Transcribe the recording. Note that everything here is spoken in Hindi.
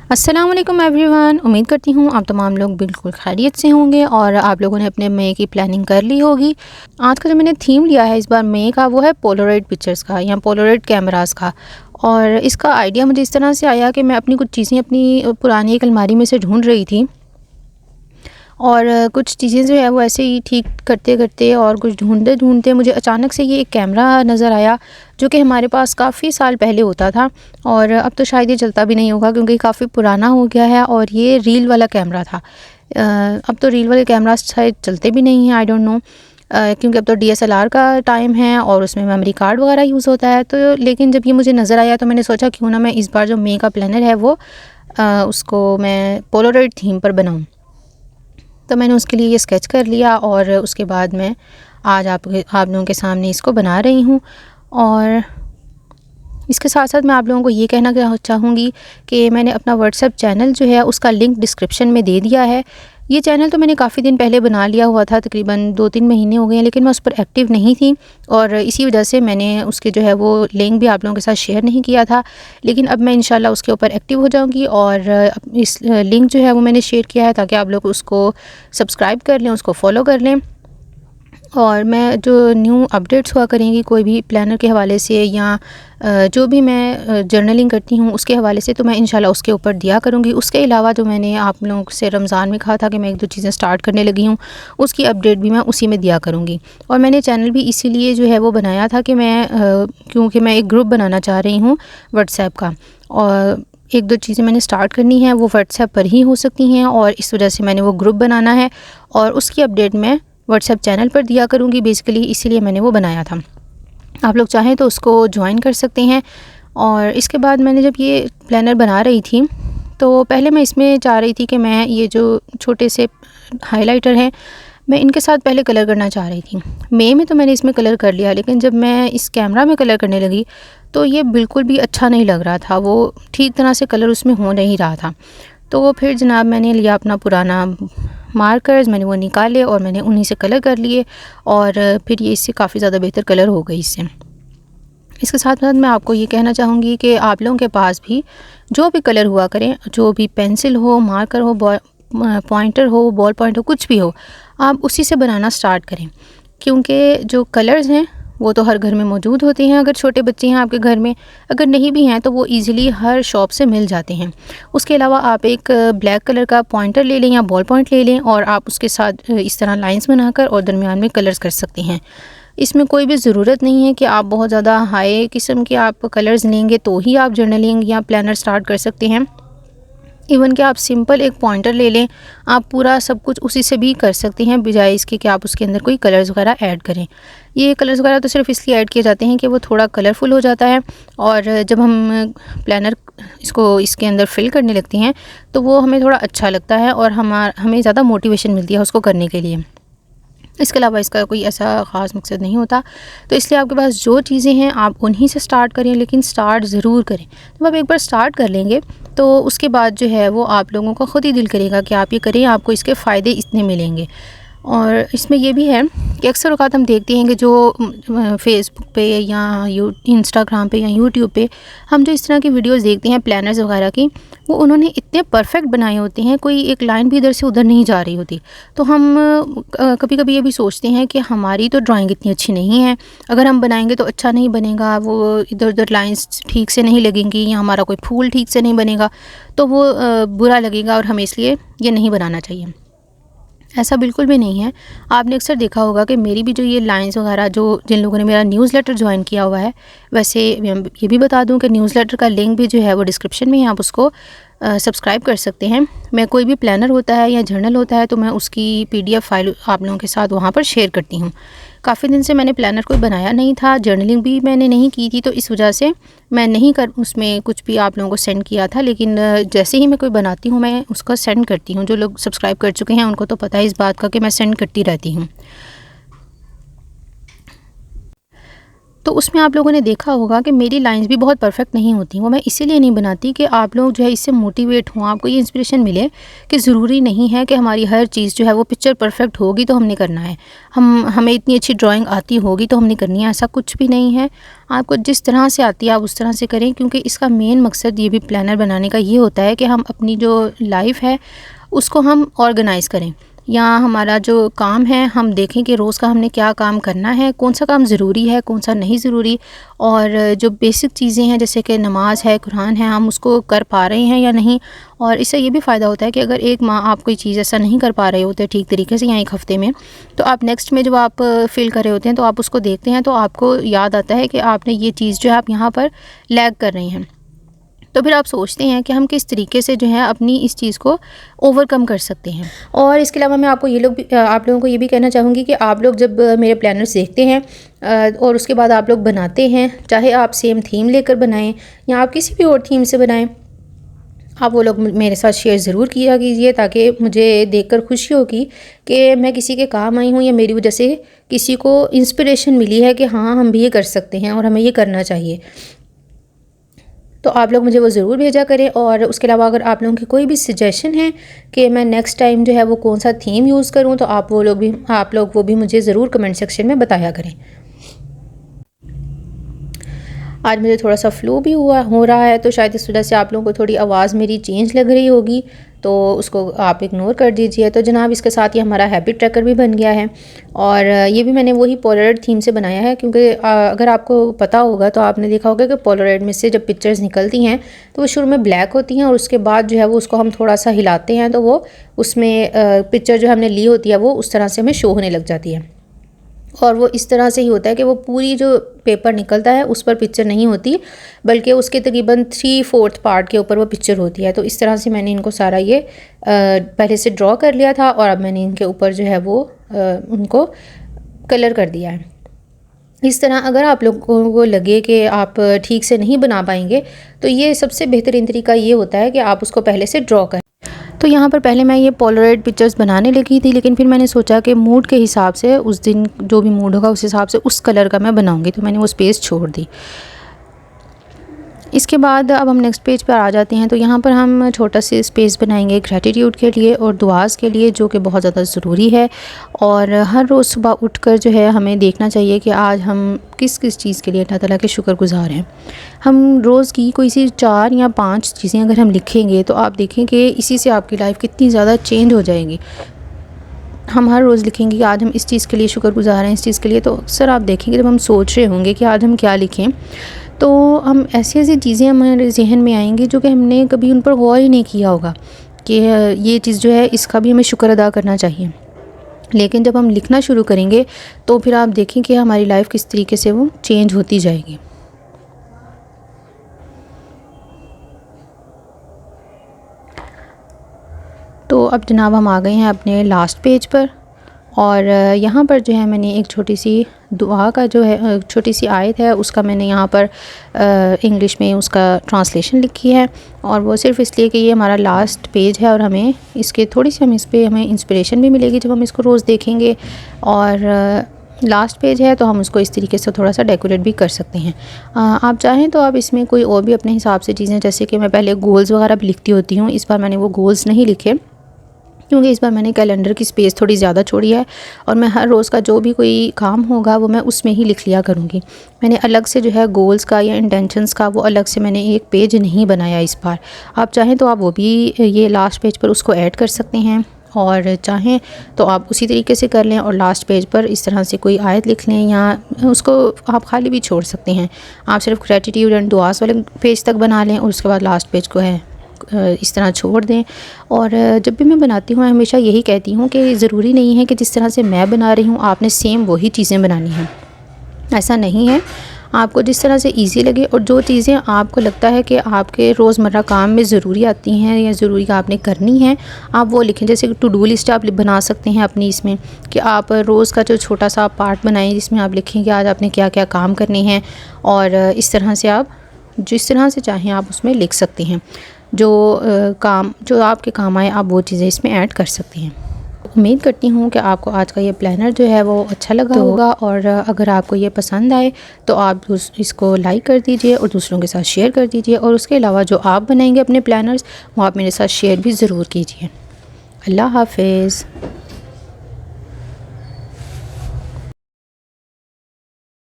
अस्सलाम वालेकुम एवरीवन। उम्मीद करती हूँ आप तमाम लोग बिल्कुल खैरियत से होंगे और आप लोगों ने अपने मई की प्लानिंग कर ली होगी। आज का जो मैंने थीम लिया है इस बार मई का, वो है पोलराइड पिक्चर्स का या पोलराइड कैमरास का। और इसका आइडिया मुझे इस तरह से आया कि मैं अपनी कुछ चीज़ें अपनी पुरानी एक अलमारी में से ढूंढ रही थी और कुछ चीज़ें जो है वो ऐसे ही ठीक करते करते और कुछ ढूंढते ढूंढते मुझे अचानक से ये एक कैमरा नज़र आया, जो कि हमारे पास काफ़ी साल पहले होता था और अब तो शायद ये चलता भी नहीं होगा क्योंकि काफ़ी पुराना हो गया है। और ये रील वाला कैमरा था। अब तो रील वाले कैमरा शायद चलते भी नहीं हैं, आई डोंट नो, क्योंकि अब तो DSLR का टाइम है और उसमें मेमोरी कार्ड वगैरह यूज़ होता है। तो लेकिन जब ये मुझे नज़र आया तो मैंने सोचा क्यों ना मैं इस बार जो मई का प्लानर है वो उसको मैं पोलराइड थीम पर बनाऊँ। तो मैंने उसके लिए ये स्केच कर लिया और उसके बाद मैं आज आप लोगों के सामने इसको बना रही हूँ। और इसके साथ साथ मैं आप लोगों को ये कहना चाहूँगी कि मैंने अपना व्हाट्सएप चैनल जो है उसका लिंक डिस्क्रिप्शन में दे दिया है। ये चैनल तो मैंने काफ़ी दिन पहले बना लिया हुआ था, तकरीबन 2-3 महीने हो गए हैं, लेकिन मैं उस पर एक्टिव नहीं थी और इसी वजह से मैंने उसके जो है वो लिंक भी आप लोगों के साथ शेयर नहीं किया था। लेकिन अब मैं इंशाल्लाह उसके ऊपर एक्टिव हो जाऊंगी और इस लिंक जो है वो मैंने शेयर किया है ताकि आप लोग उसको सब्सक्राइब कर लें, उसको फॉलो कर लें। और मैं जो न्यू अपडेट्स हुआ करेंगी कोई भी प्लानर के हवाले से या जो भी मैं जर्नलिंग करती हूँ उसके हवाले से, तो मैं इंशाल्लाह उसके ऊपर दिया करूँगी। उसके अलावा जो मैंने आप लोगों से रमज़ान में कहा था कि मैं 1-2 चीज़ें स्टार्ट करने लगी हूँ, उसकी अपडेट भी मैं उसी में दिया करूँगी। और मैंने चैनल भी इसीलिए जो है वो बनाया था कि मैं क्योंकि मैं एक ग्रुप बनाना चाह रही हूँ व्हाट्सएप का, और 1-2 चीज़ें मैंने स्टार्ट करनी है वो व्हाट्सएप पर ही हो सकती हैं और इस वजह से मैंने वो ग्रुप बनाना है और उसकी अपडेट मैं व्हाट्सएप चैनल पर दिया करूँगी। बेसिकली इसीलिए मैंने वो बनाया था। आप लोग चाहें तो उसको ज्वाइन कर सकते हैं। और इसके बाद मैंने जब ये प्लानर बना रही थी तो पहले मैं इसमें चाह रही थी कि मैं ये जो छोटे से हाइलाइटर हैं मैं इनके साथ पहले कलर करना चाह रही थी। मई में तो मैंने इसमें कलर कर लिया, लेकिन जब मैं इस कैमरा में कलर करने लगी तो ये बिल्कुल भी अच्छा नहीं लग रहा था, वो ठीक तरह से कलर उसमें हो नहीं रहा था। तो फिर जनाब मैंने लिया अपना पुराना मार्कर्स, मैंने वो निकाले और मैंने उन्हीं से कलर कर लिए और फिर ये इससे काफ़ी ज़्यादा बेहतर कलर हो गई इससे। इसके साथ साथ मैं आपको ये कहना चाहूँगी कि आप लोगों के पास भी जो भी कलर हुआ करें, जो भी पेंसिल हो, मार्कर हो, पॉइंटर हो, बॉल पॉइंट हो, कुछ भी हो, आप उसी से बनाना स्टार्ट करें। क्योंकि जो कलर्स हैं वो तो हर घर में मौजूद होते हैं। अगर छोटे बच्चे हैं आपके घर में, अगर नहीं भी हैं तो वो इजीली हर शॉप से मिल जाते हैं। उसके अलावा आप एक ब्लैक कलर का पॉइंटर ले लें या बॉल पॉइंट ले लें और आप उसके साथ इस तरह लाइंस बनाकर और दरमियान में कलर्स कर सकते हैं। इसमें कोई भी ज़रूरत नहीं है कि आप बहुत ज़्यादा हाई किस्म के आप कलर्स लेंगे तो ही आप जर्नलिंग या प्लानर स्टार्ट कर सकते हैं। इवन कि आप सिंपल एक पॉइंटर ले लें, आप पूरा सब कुछ उसी से भी कर सकते हैं, बजाय इसके कि आप उसके अंदर कोई कलर्स वगैरह ऐड करें। ये कलर्स वगैरह तो सिर्फ इसलिए ऐड किए जाते हैं कि वो थोड़ा कलरफुल हो जाता है और जब हम प्लानर इसको इसके अंदर फिल करने लगते हैं तो वो हमें थोड़ा अच्छा लगता है और हमें ज़्यादा मोटिवेशन मिलती है उसको करने के लिए। इसके अलावा इसका कोई ऐसा ख़ास मकसद नहीं होता। तो इसलिए आपके पास जो चीज़ें हैं आप उन्हीं से स्टार्ट करें, लेकिन स्टार्ट ज़रूर करें। जब आप एक बार स्टार्ट कर लेंगे तो उसके बाद जो है वो आप लोगों का ख़ुद ही दिल करेगा कि आप ये करें, आपको इसके फ़ायदे इतने मिलेंगे। और इसमें ये भी है कि अक्सर औक़ात हम देखते हैं कि जो फ़ेसबुक पे या इंस्टाग्राम पे या यूट्यूब पे हम जो इस तरह की वीडियोस देखते हैं प्लानर्स वगैरह की, वो उन्होंने इतने परफेक्ट बनाए होते हैं, कोई एक लाइन भी इधर से उधर नहीं जा रही होती। तो हम कभी कभी ये भी सोचते हैं कि हमारी तो ड्राइंग इतनी अच्छी नहीं है, अगर हम बनाएंगे तो अच्छा नहीं बनेगा, वो इधर उधर लाइंस ठीक से नहीं लगेंगी या हमारा कोई फूल ठीक से नहीं बनेगा तो वो बुरा लगेगा और हमें इसलिए ये नहीं बनाना चाहिए। ऐसा बिल्कुल भी नहीं है। आपने अक्सर देखा होगा कि मेरी भी जो ये लाइंस वगैरह, जो जिन लोगों ने मेरा न्यूज़लेटर ज्वाइन किया हुआ है, वैसे ये भी बता दूं कि न्यूज़लेटर का लिंक भी जो है वो डिस्क्रिप्शन में है, आप उसको सब्सक्राइब कर सकते हैं। मैं कोई भी प्लानर होता है या जर्नल होता है तो मैं उसकी PDF फाइल आप लोगों के साथ वहाँ पर शेयर करती हूँ। काफ़ी दिन से मैंने प्लानर कोई बनाया नहीं था, जर्नलिंग भी मैंने नहीं की थी, तो इस वजह से मैं नहीं कर उसमें कुछ भी आप लोगों को सेंड किया था। लेकिन जैसे ही मैं कोई बनाती हूँ मैं उसका सेंड करती हूँ। जो लोग सब्सक्राइब कर चुके हैं उनको तो पता है इस बात का कि मैं सेंड करती रहती हूँ। तो उसमें आप लोगों ने देखा होगा कि मेरी लाइंस भी बहुत परफेक्ट नहीं होती। वो मैं इसीलिए नहीं बनाती कि आप लोग जो है इससे मोटिवेट हों, आपको ये इंस्पिरेशन मिले कि ज़रूरी नहीं है कि हमारी हर चीज़ जो है वो पिक्चर परफेक्ट होगी तो हमने करना है, हमें इतनी अच्छी ड्राइंग आती होगी तो हमने करनी है। ऐसा कुछ भी नहीं है। आपको जिस तरह से आती है आप उस तरह से करें, क्योंकि इसका मेन मकसद ये भी प्लानर बनाने का ये होता है कि हम अपनी जो लाइफ है उसको हम ऑर्गेनाइज़ करें, या हमारा जो काम है हम देखें कि रोज़ का हमने क्या काम करना है, कौन सा काम ज़रूरी है, कौन सा नहीं ज़रूरी, और जो बेसिक चीज़ें हैं जैसे कि नमाज है, कुरान है, हम उसको कर पा रहे हैं या नहीं। और इससे ये भी फ़ायदा होता है कि अगर एक माह आप कोई चीज़ ऐसा नहीं कर पा रहे होते ठीक तरीके से या एक हफ़्ते में, तो आप नेक्स्ट में जब आप फ़ील कर रहे होते हैं तो आप उसको देखते हैं तो आपको याद आता है कि आपने ये चीज़ जो है आप यहाँ पर लैग कर रहे हैं। तो फिर आप सोचते हैं कि हम किस तरीके से जो है अपनी इस चीज़ को ओवरकम कर सकते हैं। और इसके अलावा मैं आप लोगों को ये भी कहना चाहूँगी कि आप लोग जब मेरे प्लानर्स देखते हैं और उसके बाद आप लोग बनाते हैं, चाहे आप सेम थीम लेकर बनाएं या आप किसी भी और थीम से बनाएं, आप वो लोग मेरे साथ शेयर ज़रूर किया कीजिए ताकि मुझे देखकर खुशी होगी कि मैं किसी के काम आई हूँ या मेरी वजह से किसी को इंस्पिरेशन मिली है कि हाँ हम भी ये कर सकते हैं और हमें ये करना चाहिए। तो आप लोग मुझे वो ज़रूर भेजा करें। और उसके अलावा अगर आप लोगों की कोई भी सजेशन है कि मैं नेक्स्ट टाइम जो है वो कौन सा थीम यूज़ करूं, तो आप लोग वो भी मुझे ज़रूर कमेंट सेक्शन में बताया करें। आज मुझे थोड़ा सा फ्लू भी हो रहा है, तो शायद इस वजह से आप लोगों को थोड़ी आवाज़ मेरी चेंज लग रही होगी, तो उसको आप इग्नोर कर दीजिए। तो जनाब इसके साथ ये हमारा हैबिट ट्रैकर भी बन गया है, और ये भी मैंने वही पोलराइड थीम से बनाया है, क्योंकि अगर आपको पता होगा तो आपने देखा होगा कि पोलराइड में से जब पिक्चर्स निकलती हैं तो वो शुरू में ब्लैक होती हैं और उसके बाद जो है वो उसको हम थोड़ा सा हिलाते हैं तो वो उसमें पिक्चर जो हमने ली होती है वो उस तरह से हमें शो होने लग जाती है। और वो इस तरह से ही होता है कि वो पूरी जो पेपर निकलता है उस पर पिक्चर नहीं होती, बल्कि उसके तकरीबन 3/4 पार्ट के ऊपर वो पिक्चर होती है। तो इस तरह से मैंने इनको सारा ये पहले से ड्रॉ कर लिया था और अब मैंने इनके ऊपर जो है वो उनको कलर कर दिया है। इस तरह अगर आप लोगों को लगे कि आप ठीक से नहीं बना पाएंगे तो ये सबसे बेहतरीन तरीका ये होता है कि आप उसको पहले से ड्रॉ करें। तो यहाँ पर पहले मैं ये पोलराइड पिक्चर्स बनाने लगी थी, लेकिन फिर मैंने सोचा कि मूड के हिसाब से उस दिन जो भी मूड होगा उस हिसाब से उस कलर का मैं बनाऊंगी, तो मैंने वो स्पेस छोड़ दी। इसके बाद अब हम नेक्स्ट पेज पर आ जाते हैं। तो यहाँ पर हम छोटा सा स्पेस बनाएंगे ग्रैटिट्यूड के लिए और दुआस के लिए, जो कि बहुत ज़्यादा ज़रूरी है। और हर रोज़ सुबह उठकर जो है हमें देखना चाहिए कि आज हम किस किस चीज़ के लिए अल्लाह ताला के शुक्रगुज़ार हैं। हम रोज़ की कोई सी 4 या 5 चीज़ें अगर हम लिखेंगे तो आप देखें कि इसी से आपकी लाइफ कितनी ज़्यादा चेंज हो जाएगी। हम हर रोज़ लिखेंगे कि आज हम इस चीज़ के लिए शुक्रगुज़ार हैं, इस चीज़ के लिए, तो अक्सर आप देखेंगे जब हम सोच रहे होंगे कि आज हम क्या लिखें, तो हम ऐसी चीज़ें हमारे जहन में आएंगी जो कि हमने कभी उन पर गौर ही नहीं किया होगा कि ये चीज़ जो है इसका भी हमें शुक्र अदा करना चाहिए। लेकिन जब हम लिखना शुरू करेंगे तो फिर आप देखें कि हमारी लाइफ किस तरीके से वो चेंज होती जाएगी। तो अब जनाब हम आ गए हैं अपने लास्ट पेज पर, और यहाँ पर जो है मैंने एक छोटी सी दुआ का जो है छोटी सी आयत है उसका मैंने यहाँ पर इंग्लिश में उसका ट्रांसलेशन लिखी है, और वो सिर्फ़ इसलिए कि ये हमारा लास्ट पेज है और हमें इसके थोड़ी सी हमें इंस्पिरेशन भी मिलेगी जब हम इसको रोज़ देखेंगे। और लास्ट पेज है तो हम उसको इस तरीके से थोड़ा सा डेकोरेट भी कर सकते हैं। आप चाहें तो आप इसमें कोई और भी अपने हिसाब से चीज़ें, जैसे कि मैं पहले गोल्स वगैरह भी लिखती होती हूँ, इस बार मैंने वो गोल्स नहीं लिखे क्योंकि इस बार मैंने कैलेंडर की स्पेस थोड़ी ज़्यादा छोड़ी है और मैं हर रोज़ का जो भी कोई काम होगा वो मैं उसमें ही लिख लिया करूँगी। मैंने अलग से जो है गोल्स का या इंटेंशंस का वो अलग से मैंने एक पेज नहीं बनाया इस बार। आप चाहें तो आप वो भी ये लास्ट पेज पर उसको ऐड कर सकते हैं, और चाहें तो आप उसी तरीके से कर लें और लास्ट पेज पर इस तरह से कोई आयत लिख लें, या उसको आप खाली भी छोड़ सकते हैं। आप सिर्फ ग्रैटिट्यूड एंड दुआस वाले पेज तक बना लें और उसके बाद लास्ट पेज को है इस तरह छोड़ दें। और जब भी मैं बनाती हूँ हमेशा यही कहती हूँ कि ज़रूरी नहीं है कि जिस तरह से मैं बना रही हूँ आपने सेम वही चीज़ें बनानी हैं, ऐसा नहीं है। आपको जिस तरह से इजी लगे और जो चीज़ें आपको लगता है कि आपके रोज़मर्रा काम में ज़रूरी आती हैं या ज़रूरी आपने करनी है, आप वो लिखें। जैसे टू डू लिस्ट आप बना सकते हैं अपनी इसमें, कि आप रोज़ का जो छोटा सा पार्ट बनाएं जिसमें आप लिखें कि आज आपने क्या क्या काम करने हैं, और इस तरह से आप जिस तरह से चाहें आप उसमें लिख सकते हैं। जो आपके काम आए आप वो चीज़ें इसमें ऐड कर सकते हैं। उम्मीद करती हूँ कि आपको आज का ये प्लानर जो है वो अच्छा लगा होगा, और अगर आपको ये पसंद आए तो आप इसको लाइक कर दीजिए और दूसरों के साथ शेयर कर दीजिए, और उसके अलावा जो आप बनाएंगे अपने प्लानर्स वो आप मेरे साथ शेयर भी ज़रूर कीजिए। अल्लाह हाफ़िज़।